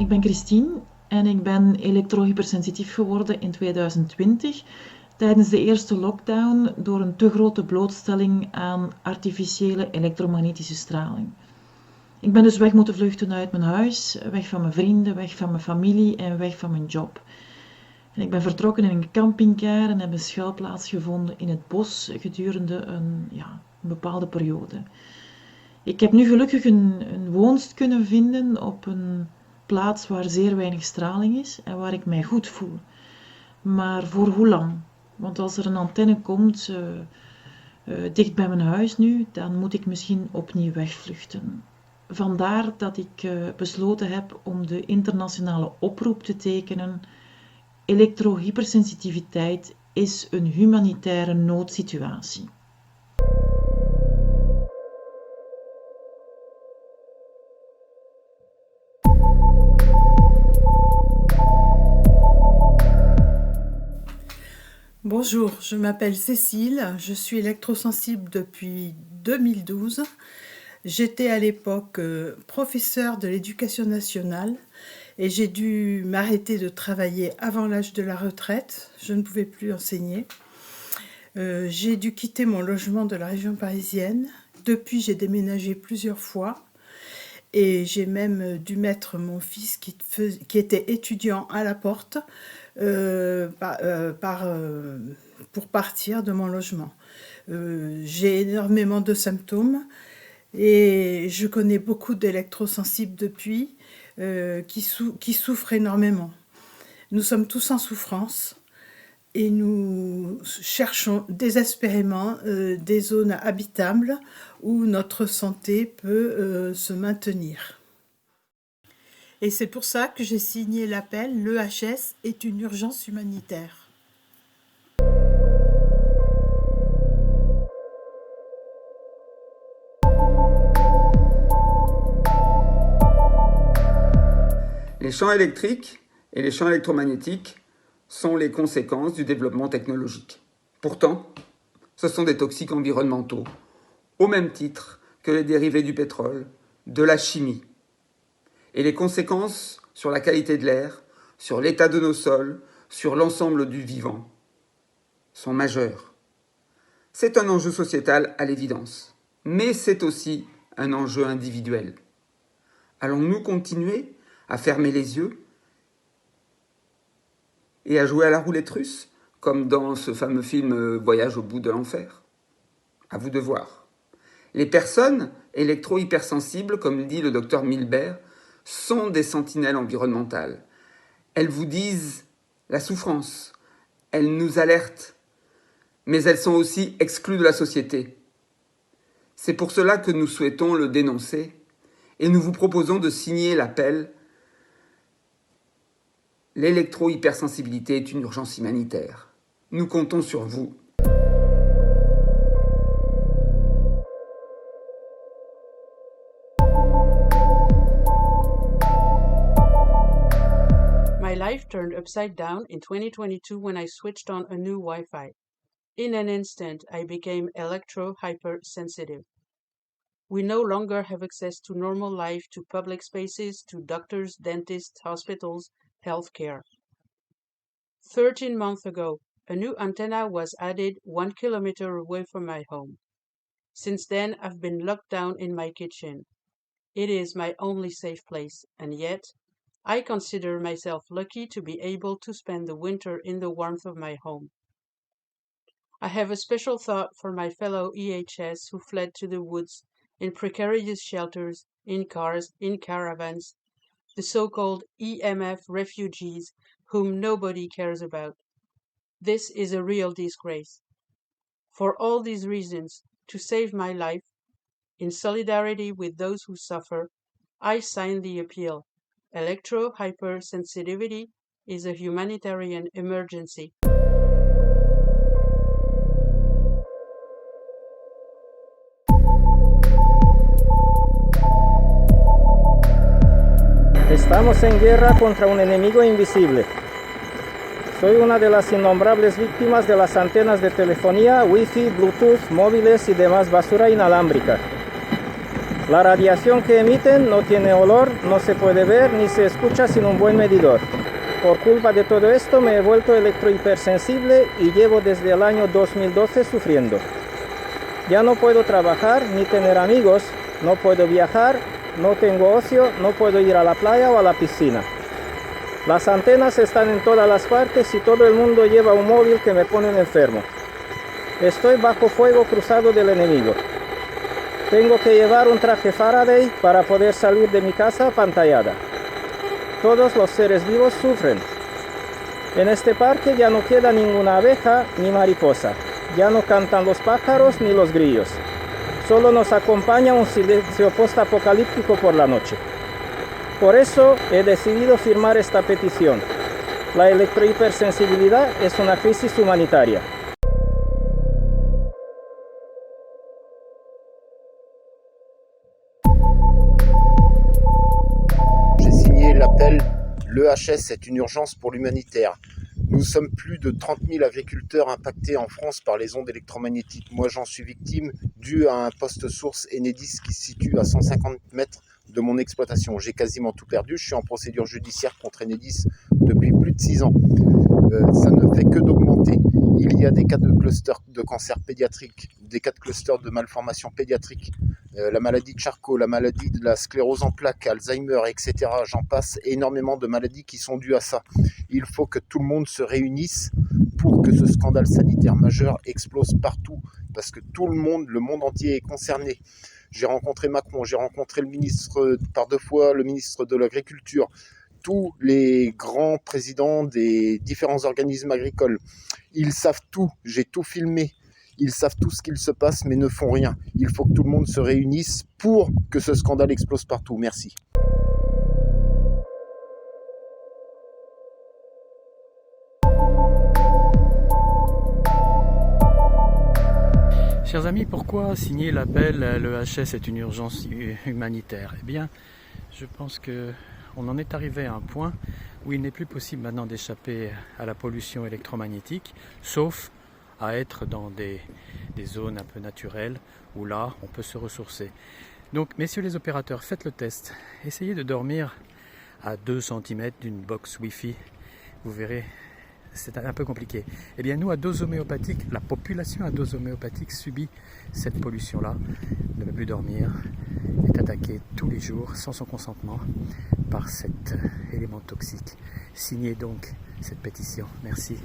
Ik ben Christine en ik ben elektrohypersensitief geworden in 2020 tijdens de eerste lockdown door een te grote blootstelling aan artificiële elektromagnetische straling. Ik ben dus weg moeten vluchten uit mijn huis, weg van mijn vrienden, weg van mijn familie en weg van mijn job. En ik ben vertrokken in een campingcar en heb een schuilplaats gevonden in het bos gedurende een bepaalde periode. Ik heb nu gelukkig een woonst kunnen vinden op een plaats waar zeer weinig straling is en waar ik mij goed voel. Maar voor hoe lang? Want als er een antenne komt dicht bij mijn huis nu, dan moet ik misschien opnieuw wegvluchten. Vandaar dat ik besloten heb om de internationale oproep te tekenen. Elektrohypersensitiviteit is een humanitaire noodsituatie. Bonjour, je m'appelle Cécile, je suis électrosensible depuis 2012. J'étais à l'époque professeure de l'éducation nationale et j'ai dû m'arrêter de travailler avant l'âge de la retraite. Je ne pouvais plus enseigner. J'ai dû quitter mon logement de la région parisienne. Depuis, j'ai déménagé plusieurs fois et j'ai même dû mettre mon fils qui était étudiant à la porte pour partir de mon logement. J'ai énormément de symptômes et je connais beaucoup d'électrosensibles depuis qui souffrent énormément. Nous sommes tous en souffrance et nous cherchons désespérément des zones habitables où notre santé peut se maintenir. Et c'est pour ça que j'ai signé l'appel « L'EHS est une urgence humanitaire ». Les champs électriques et les champs électromagnétiques sont les conséquences du développement technologique. Pourtant, ce sont des toxiques environnementaux, au même titre que les dérivés du pétrole, de la chimie. Et les conséquences sur la qualité de l'air, sur l'état de nos sols, sur l'ensemble du vivant, sont majeures. C'est un enjeu sociétal à l'évidence, mais c'est aussi un enjeu individuel. Allons-nous continuer à fermer les yeux et à jouer à la roulette russe, comme dans ce fameux film Voyage au bout de l'enfer? À vous de voir. Les personnes électro-hypersensibles, comme dit le docteur Milbert, sont des sentinelles environnementales. Elles vous disent la souffrance, elles nous alertent, mais elles sont aussi exclues de la société. C'est pour cela que nous souhaitons le dénoncer et nous vous proposons de signer l'appel « L'électro-hypersensibilité est une urgence humanitaire ». Nous comptons sur vous. My life turned upside down in 2022 when I switched on a new Wi-Fi. In an instant, I became electro-hypersensitive. We no longer have access to normal life, to public spaces, to doctors, dentists, hospitals, healthcare. 13 months ago, a new antenna was added 1 kilometer away from my home. Since then, I've been locked down in my kitchen. It is my only safe place, and yet, I consider myself lucky to be able to spend the winter in the warmth of my home. I have a special thought for my fellow EHS who fled to the woods, in precarious shelters, in cars, in caravans, the so-called EMF refugees whom nobody cares about. This is a real disgrace. For all these reasons, to save my life, in solidarity with those who suffer, I sign the appeal. Electro-hypersensitivity is a humanitarian emergency. Estamos en guerra contra un enemigo invisible. Soy una de las innombrables víctimas de las antenas de telefonía, wifi, bluetooth, móviles y demás basura inalámbrica. La radiación que emiten no tiene olor, no se puede ver ni se escucha sin un buen medidor. Por culpa de todo esto me he vuelto electrohipersensible y llevo desde el año 2012 sufriendo. Ya no puedo trabajar ni tener amigos, no puedo viajar, no tengo ocio, no puedo ir a la playa o a la piscina. Las antenas están en todas las partes y todo el mundo lleva un móvil que me pone enfermo. Estoy bajo fuego cruzado del enemigo. Tengo que llevar un traje Faraday para poder salir de mi casa apantallada. Todos los seres vivos sufren. En este parque ya no queda ninguna abeja ni mariposa. Ya no cantan los pájaros ni los grillos. Solo nos acompaña un silencio postapocalíptico por la noche. Por eso he decidido firmar esta petición. La electrohipersensibilidad es una crisis humanitaria. J'ai signé l'appel «L'EHS est une urgence pour l'humanitaire». Nous sommes plus de 30 000 agriculteurs impactés en France par les ondes électromagnétiques. Moi, j'en suis victime dû à un poste source Enedis qui se situe à 150 mètres de mon exploitation. J'ai quasiment tout perdu. Je suis en procédure judiciaire contre Enedis depuis plus de 6 ans. Ça ne fait que d'augmenter. Il y a des cas de clusters de cancer pédiatrique, des cas de clusters de malformation pédiatrique, la maladie de Charcot, la maladie de la sclérose en plaques, Alzheimer, etc. J'en passe, énormément de maladies qui sont dues à ça. Il faut que tout le monde se réunisse pour que ce scandale sanitaire majeur explose partout, parce que tout le monde entier est concerné. J'ai rencontré Macron, j'ai rencontré le ministre par 2 fois, le ministre de l'Agriculture, tous les grands présidents des différents organismes agricoles. Ils savent tout, j'ai tout filmé. Ils savent tout ce qu'il se passe, mais ne font rien. Il faut que tout le monde se réunisse pour que ce scandale explose partout. Merci. Chers amis, pourquoi signer l'appel «L'EHS est une urgence humanitaire»? Eh bien, je pense qu'on en est arrivé à un point où il n'est plus possible maintenant d'échapper à la pollution électromagnétique, sauf à être dans des zones un peu naturelles où là, on peut se ressourcer. Donc, messieurs les opérateurs, faites le test. Essayez de dormir à 2 cm d'une box Wi-Fi. Vous verrez, c'est un peu compliqué. Eh bien, nous, à dose homéopathique, la population à dose homéopathique subit cette pollution-là, ne peut plus dormir, est attaquée tous les jours, sans son consentement, par cet élément toxique. Signez donc cette pétition. Merci.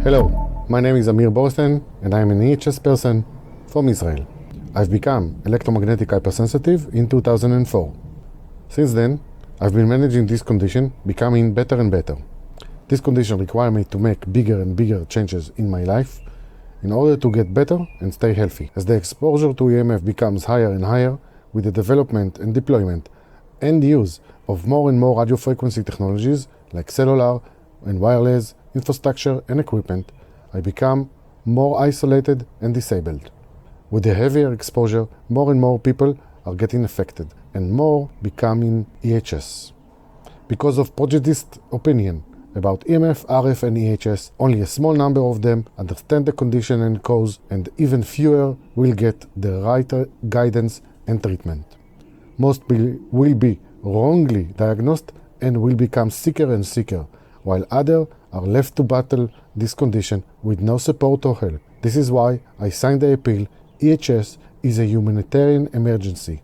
Hello, my name is Amir Borstein and I am an EHS person from Israel. I've become electromagnetic hypersensitive in 2004. Since then, I've been managing this condition, becoming better and better. This condition requires me to make bigger and bigger changes in my life in order to get better and stay healthy. As the exposure to EMF becomes higher and higher, with the development and deployment and use of more and more radio frequency technologies like cellular and wireless infrastructure and equipment, I become more isolated and disabled. With the heavier exposure, more and more people are getting affected and more becoming EHS. Because of prejudiced opinion about EMF, RF and EHS, only a small number of them understand the condition and cause, and even fewer will get the right guidance and treatment. Most will be wrongly diagnosed and will become sicker and sicker, while others are left to battle this condition with no support or help. This is why I signed the appeal. EHS is a humanitarian emergency.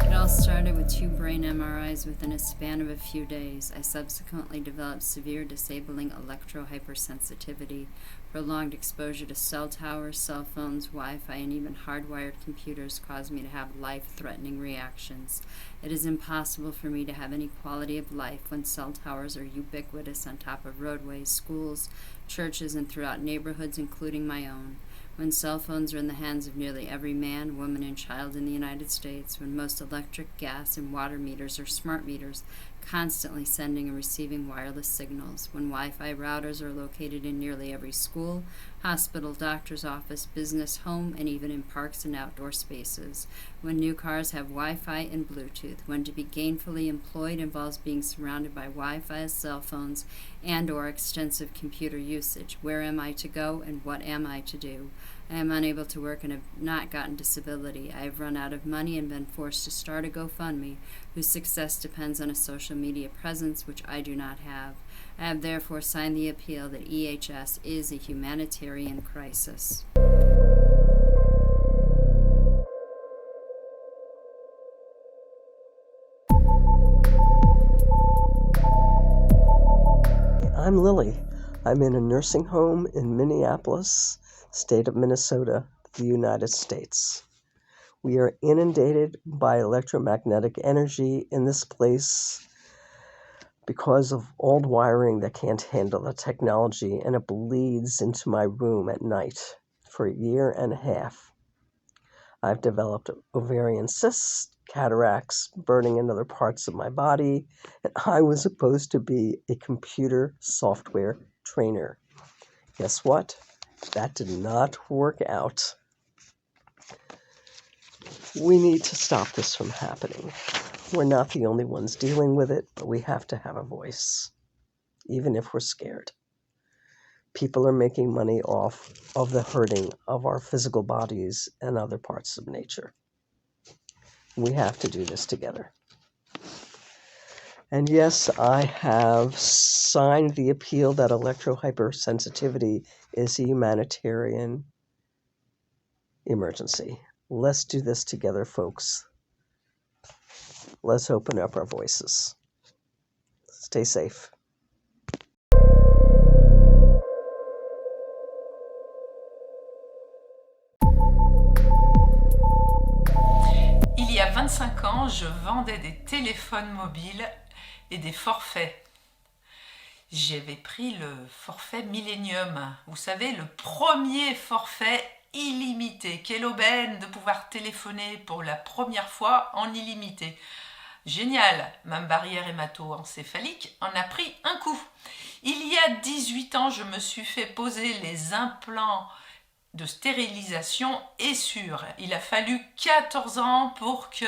It all started with 2 brain MRIs within a span of a few days. I subsequently developed severe disabling electrohypersensitivity. Prolonged exposure to cell towers, cell phones, Wi-Fi, and even hardwired computers caused me to have life-threatening reactions. It is impossible for me to have any quality of life when cell towers are ubiquitous on top of roadways, schools, churches, and throughout neighborhoods, including my own. When cell phones are in the hands of nearly every man, woman, and child in the United States, when most electric, gas, and water meters are smart meters, constantly sending and receiving wireless signals, when Wi-Fi routers are located in nearly every school, hospital, doctor's office, business, home, and even in parks and outdoor spaces. When new cars have Wi-Fi and Bluetooth. When to be gainfully employed involves being surrounded by Wi-Fi, cell phones, and or extensive computer usage. Where am I to go and what am I to do? I am unable to work and have not gotten disability. I have run out of money and been forced to start a GoFundMe, whose success depends on a social media presence, which I do not have. I have therefore signed the appeal that EHS is a humanitarian crisis. I'm Lily. I'm in a nursing home in Minneapolis, state of Minnesota, the United States. We are inundated by electromagnetic energy in this place because of old wiring that can't handle the technology, and it bleeds into my room at night for a year and a half. I've developed ovarian cysts, cataracts, burning in other parts of my body, and I was supposed to be a computer software trainer. Guess what? That did not work out. We need to stop this from happening. We're not the only ones dealing with it, but we have to have a voice, even if we're scared. People are making money off of the hurting of our physical bodies and other parts of nature. We have to do this together. And yes, I have signed the appeal that electrohypersensitivity is a humanitarian emergency. Let's do this together, folks. Let's open up our voices. Stay safe. Il y a 25 ans, je vendais des téléphones mobiles et des forfaits. J'avais pris le forfait Millennium, vous savez, le premier forfait illimité. Quelle aubaine de pouvoir téléphoner pour la première fois en illimité. Génial, ma barrière hémato-encéphalique en a pris un coup. Il y a 18 ans, je me suis fait poser les implants de stérilisation Essure. Il a fallu 14 ans pour que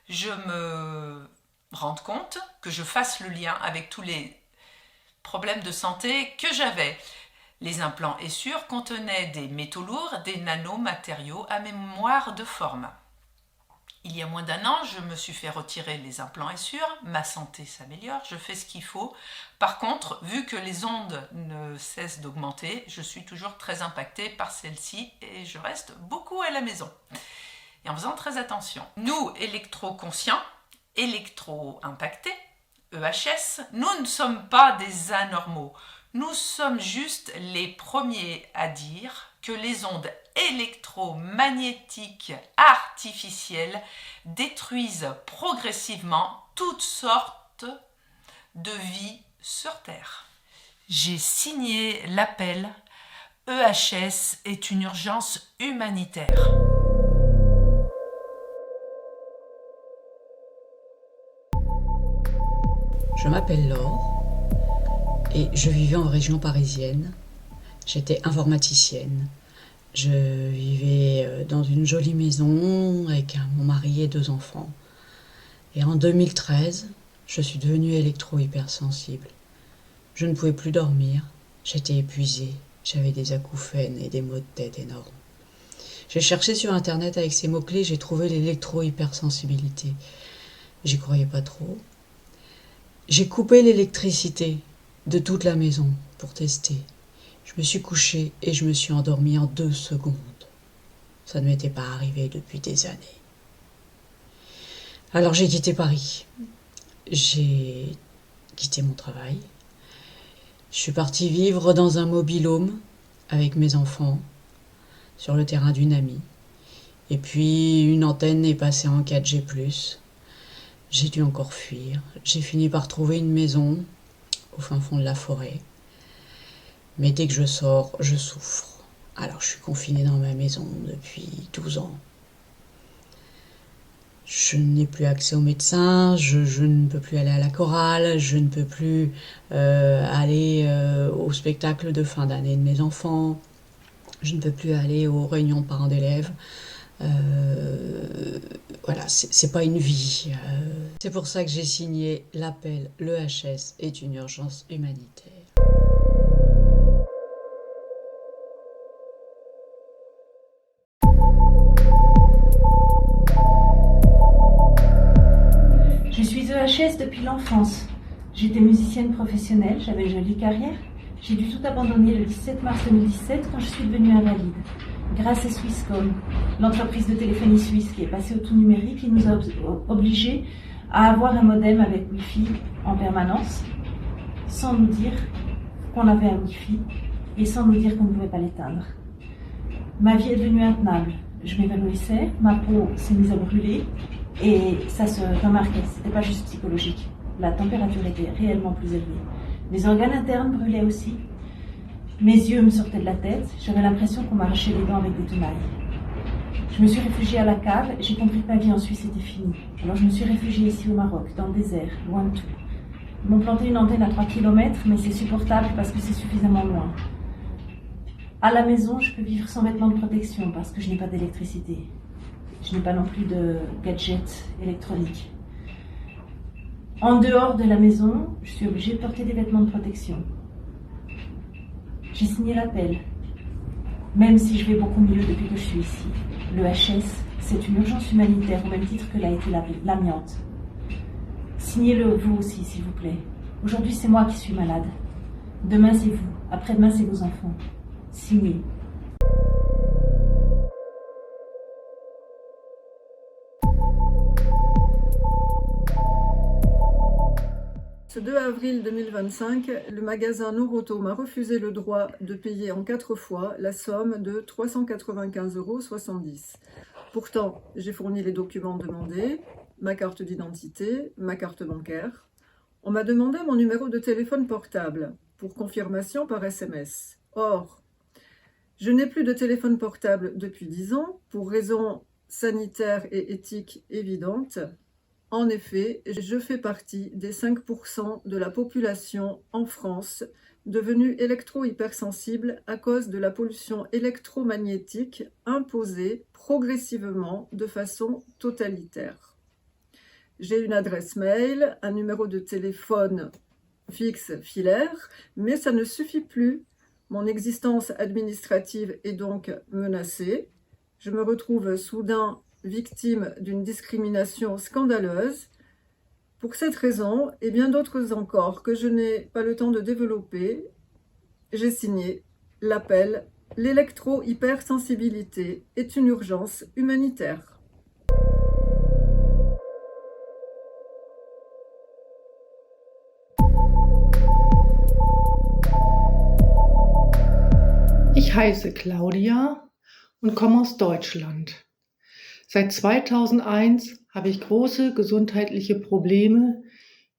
je me rende compte, que je fasse le lien avec tous les problèmes de santé que j'avais. Les implants Essure contenaient des métaux lourds, des nanomatériaux à mémoire de forme. Il y a moins d'un an, je me suis fait retirer les implants Essure, ma santé s'améliore, je fais ce qu'il faut. Par contre, vu que les ondes ne cessent d'augmenter, je suis toujours très impactée par celles-ci et je reste beaucoup à la maison. Et en faisant très attention. Nous, électroconscients, électro-impactés, EHS, nous ne sommes pas des anormaux. Nous sommes juste les premiers à dire que les ondes électromagnétiques artificielles détruisent progressivement toutes sortes de vies sur Terre. J'ai signé l'appel EHS est une urgence humanitaire. Je m'appelle Laure et je vivais en région parisienne. J'étais informaticienne. Je vivais dans une jolie maison avec mon mari et 2 enfants. Et en 2013, je suis devenue électro-hypersensible. Je ne pouvais plus dormir, j'étais épuisée, j'avais des acouphènes et des maux de tête énormes. J'ai cherché sur internet avec ces mots-clés, j'ai trouvé l'électro-hypersensibilité. J'y croyais pas trop. J'ai coupé l'électricité de toute la maison pour tester. Je me suis couchée et je me suis endormie en 2 secondes. Ça ne m'était pas arrivé depuis des années. Alors j'ai quitté Paris. J'ai quitté mon travail. Je suis partie vivre dans un mobil-home avec mes enfants sur le terrain d'une amie. Et puis une antenne est passée en 4G+. J'ai dû encore fuir. J'ai fini par trouver une maison au fin fond de la forêt. Mais dès que je sors, je souffre. Alors je suis confinée dans ma maison depuis 12 ans. Je n'ai plus accès aux médecins, je ne peux plus aller à la chorale, je ne peux plus aller au spectacle de fin d'année de mes enfants. Je ne veux plus aller aux réunions de parents d'élèves. Voilà, c'est pas une vie. C'est pour ça que j'ai signé l'appel. L'EHS est une urgence humanitaire. Je suis EHS depuis l'enfance. J'étais musicienne professionnelle, j'avais une jolie carrière. J'ai dû tout abandonner le 17 mars 2017 quand je suis devenue invalide. Grâce à Swisscom, l'entreprise de téléphonie suisse qui est passée au tout numérique, qui nous a obligés à avoir un modem avec Wi-Fi en permanence, sans nous dire qu'on avait un Wi-Fi et sans nous dire qu'on ne pouvait pas l'éteindre. Ma vie est devenue intenable. Je m'évanouissais, ma peau s'est mise à brûler et ça se remarquait, c'était pas juste psychologique. La température était réellement plus élevée. Mes organes internes brûlaient aussi. Mes yeux me sortaient de la tête, j'avais l'impression qu'on m'arrachait les dents avec des tenailles. Je me suis réfugiée à la cave et j'ai compris que ma vie en Suisse était finie. Alors je me suis réfugiée ici au Maroc, dans le désert, loin de tout. Ils m'ont planté une antenne à 3 km, mais c'est supportable parce que c'est suffisamment loin. À la maison, je peux vivre sans vêtements de protection parce que je n'ai pas d'électricité. Je n'ai pas non plus de gadgets électroniques. En dehors de la maison, je suis obligée de porter des vêtements de protection. J'ai signé l'appel, même si je vais beaucoup mieux depuis que je suis ici. L'EHS, c'est une urgence humanitaire au même titre que l'a été l'amiante. Signez-le vous aussi, s'il vous plaît. Aujourd'hui, c'est moi qui suis malade. Demain, c'est vous. Après-demain, c'est vos enfants. Signez. Ce 2 avril 2025, le magasin Noroto m'a refusé le droit de payer en 4 fois la somme de 395,70 €. Pourtant, j'ai fourni les documents demandés, ma carte d'identité, ma carte bancaire. On m'a demandé mon numéro de téléphone portable pour confirmation par SMS. Or, je n'ai plus de téléphone portable depuis 10 ans pour raisons sanitaires et éthiques évidentes. En effet, je fais partie des 5% de la population en France devenue électro-hypersensible à cause de la pollution électromagnétique imposée progressivement de façon totalitaire. J'ai une adresse mail, un numéro de téléphone fixe filaire, mais ça ne suffit plus. Mon existence administrative est donc menacée. Je me retrouve soudain victime d'une discrimination scandaleuse. Pour cette raison, et bien d'autres encore que je n'ai pas le temps de développer, j'ai signé l'appel « L'électro-hypersensibilité est une urgence humanitaire ». Ich heiße Claudia und komme aus Deutschland. Seit 2001 habe ich große gesundheitliche Probleme,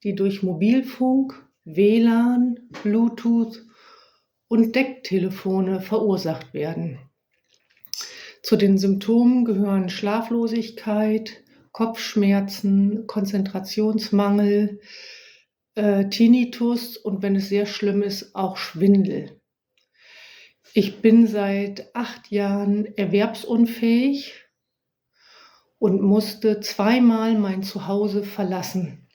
die durch Mobilfunk, WLAN, Bluetooth und Decktelefone verursacht werden. Zu den Symptomen gehören Schlaflosigkeit, Kopfschmerzen, Konzentrationsmangel, Tinnitus und wenn es sehr schlimm ist, auch Schwindel. Ich bin seit 8 Jahren erwerbsunfähig und musste 2-mal mein Zuhause verlassen.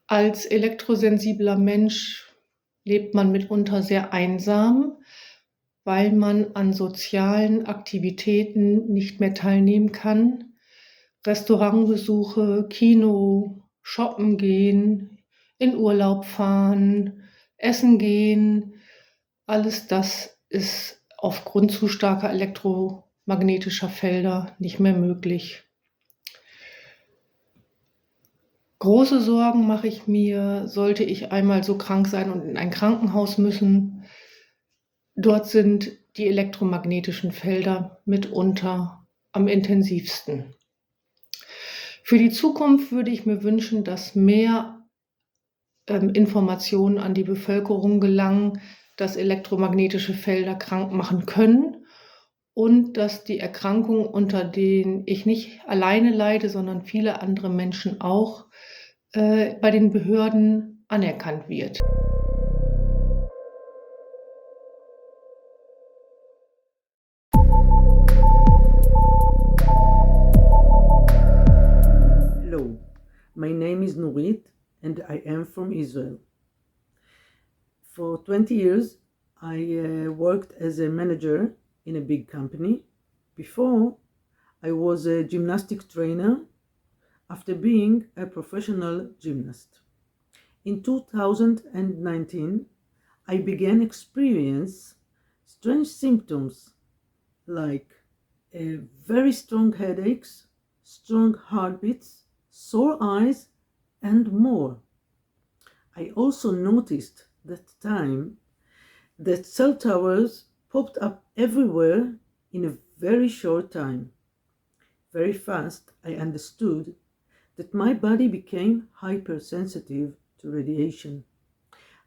Als elektrosensibler Mensch lebt man mitunter sehr einsam, weil man an sozialen Aktivitäten nicht mehr teilnehmen kann. Restaurantbesuche, Kino, shoppen gehen, in Urlaub fahren, essen gehen, alles das ist aufgrund zu starker elektromagnetischer Felder nicht mehr möglich. Große Sorgen mache ich mir, sollte ich einmal so krank sein und in ein Krankenhaus müssen. Dort sind die elektromagnetischen Felder mitunter am intensivsten. Für die Zukunft würde ich mir wünschen, dass mehr Informationen an die Bevölkerung gelangen, dass elektromagnetische Felder krank machen können und dass die Erkrankung, unter denen ich nicht alleine leide, sondern viele andere Menschen auch, bei den Behörden anerkannt wird. My name is Nurit and I am from Israel. For 20 years, I worked as a manager in a big company. Before, I was a gymnastic trainer after being a professional gymnast. In 2019, I began experience strange symptoms like very strong headaches, strong heartbeats, sore eyes, and more. I also noticed that time that cell towers popped up everywhere in a very short time. Very fast, I understood that my body became hypersensitive to radiation.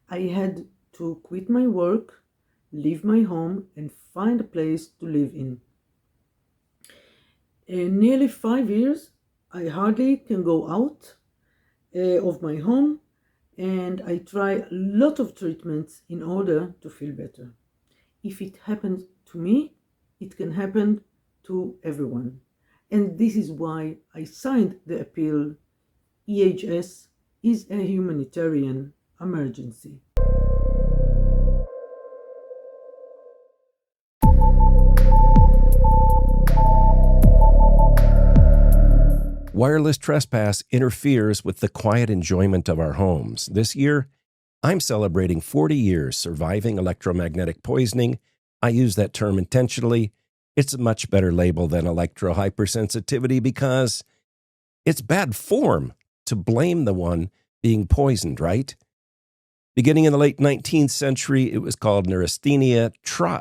I had to quit my work, leave my home, and find a place to live in. In nearly 5 years, I hardly can go out of my home, and I try a lot of treatments in order to feel better. If it happened to me, it can happen to everyone. And this is why I signed the appeal. EHS is a humanitarian emergency. Wireless trespass interferes with the quiet enjoyment of our homes. This year, I'm celebrating 40 years surviving electromagnetic poisoning. I use that term intentionally. It's a much better label than electrohypersensitivity because it's bad form to blame the one being poisoned, right? Beginning in the late 19th century, it was called neurasthenia.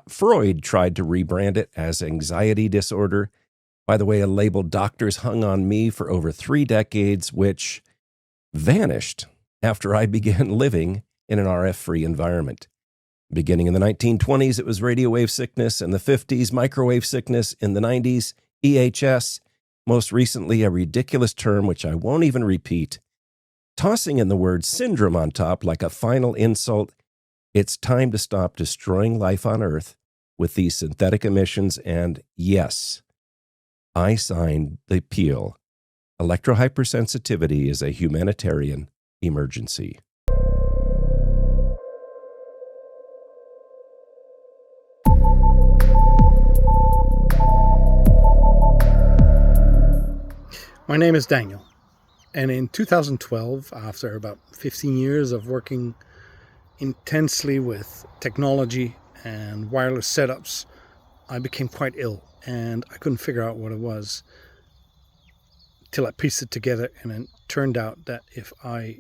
Freud tried to rebrand it as anxiety disorder. By the way, a label doctors hung on me for over 3 decades, which vanished after I began living in an RF-free environment. Beginning in the 1920s, it was radio wave sickness. In the 50s, microwave sickness. In the 90s, EHS. Most recently, a ridiculous term which I won't even repeat. Tossing in the word syndrome on top like a final insult, it's time to stop destroying life on Earth with these synthetic emissions. And yes, I signed the appeal. Electrohypersensitivity is a humanitarian emergency. My name is Daniel, and in 2012, after about 15 years of working intensely with technology and wireless setups, I became quite ill, and I couldn't figure out what it was till I pieced it together, and it turned out that if I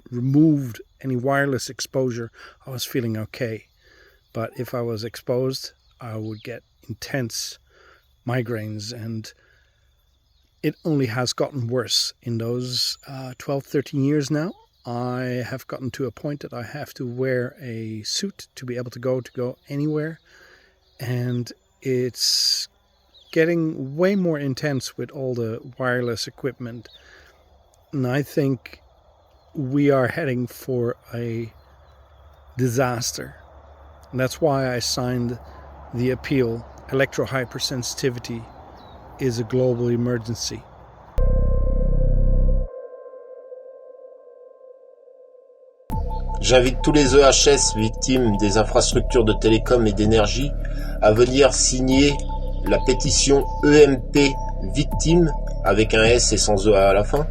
removed any wireless exposure, I was feeling okay. But if I was exposed, I would get intense migraines, and it only has gotten worse in those 12, 13 years now. I have gotten to a point that I have to wear a suit to be able to go anywhere. And it's getting way more intense with all the wireless equipment. And I think we are heading for a disaster. And that's why I signed the appeal. Electrohypersensitivity is a global emergency. J'invite tous les EHS victimes des infrastructures de télécom et d'énergie à venir signer la pétition EMP Victimes, avec un S et sans E à la fin,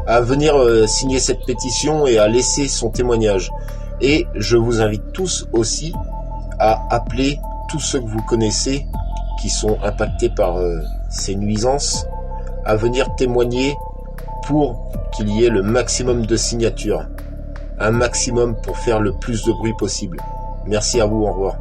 à venir signer cette pétition et à laisser son témoignage. Et je vous invite tous aussi à appeler tous ceux que vous connaissez qui sont impactés par ces nuisances, à venir témoigner pour qu'il y ait le maximum de signatures. Un maximum pour faire le plus de bruit possible. Merci à vous, au revoir.